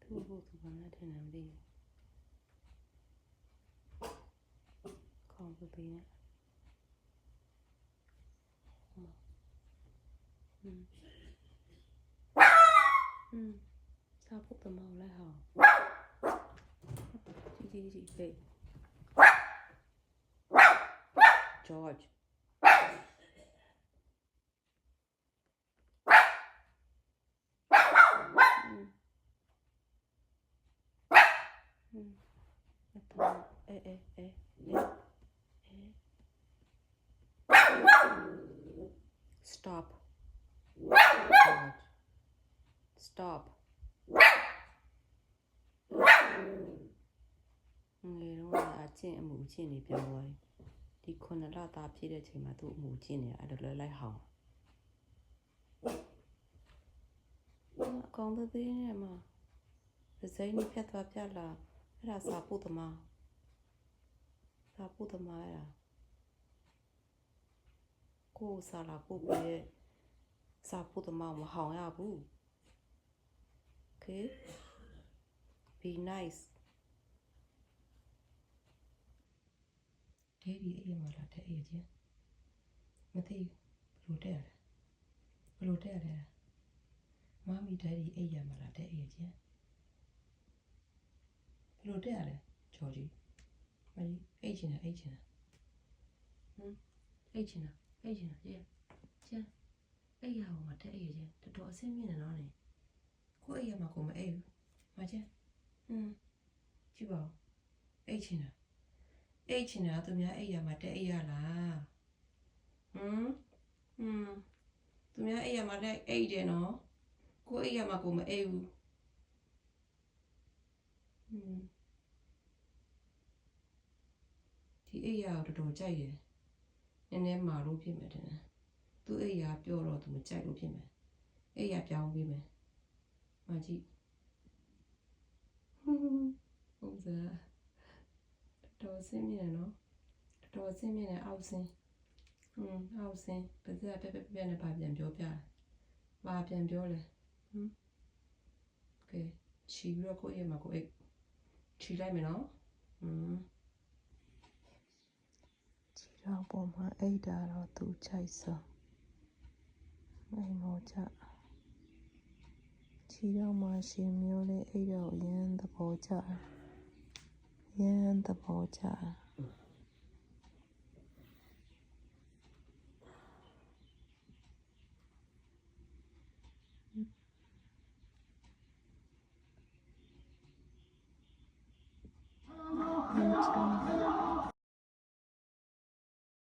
သူ့ဘုသူဘာနဲ့ထင်တယ်မသိဘူးခေါင်းပပေးနဲ့စာပုတ်တမောင်လဲဟောကြီး hey George Stop. George. Stop. ငယ်တော့အချင်းအမှုချင်းနေပြောသွားဒီခုနလသားဖြစ်တဲ့ချိန်မှာသူ့အမှုချင်းနေအဲ့လိုလဲလိုက်ဟောင်းအကောင်သေးနေမှာစိမ့်နေဖြတ်သွားပြလာအဲ့ဒါစာပုတ်သမားအဲ့ဒါကိုစာလာပုတ်ပြည့်စာပုတ်သမားမဟောင်းရဘူး Okay be nice ဒေဒီအေးမလာတဲ့အေးချင်းမသိဘလို့တဲ့မမီဒေဒီအေးရမလာတဲ့အေးချင်းဘလို့တဲ့လဲဂျော်ဂျီမကြီးအေးချင်တာအေးချင်တာရေးချင်ချင်းအေးရအောင်မတဲ့အေးချင်းတော်တော်အဆင်ပြေနေတော့နေကိုအေးရမှာကိုမအေးဘူးမချင်းကြည့်ပါဦးအေးချင်တာသူများအေးရမှာတဲ့အေးရလားသူများအေးရမှာတဲ့အေးတယ်နော်ကိုအေးရမှာကိုမအေးဘူးဒီအေးရတော်တော်ကြိုက်တယ်နည်းနည်းမာလို့ဖြစ်မယ်တဲ့သူအေးရပြောတော့သူမကြိုက်လို့ဖြစ်မယ်အေးရပြောင်းပေးမယ်မကြည့်ဟုတ်စားတော်စင်းမြင်နော်တော်စင်းမြင်နဲ့အောက်စင်းအောက်စင်းပါစက်ပြနဲ့ပါပြန်ပြောပြပါပြန်ပြောလဲโอเคခြီပြီးတော့ကိုယ့်ရဲ့မှာကိုအိတ်ခြီလိုက်မယ်နော်ခြီတော့ပုံမှာအိတ်တာတော့သူခြိုက်စောမိမောချခြီတော့မှရှင်မျိုးလေးအိတ်တော့ရမ်းသဘောကျရမ်းသဘောကျ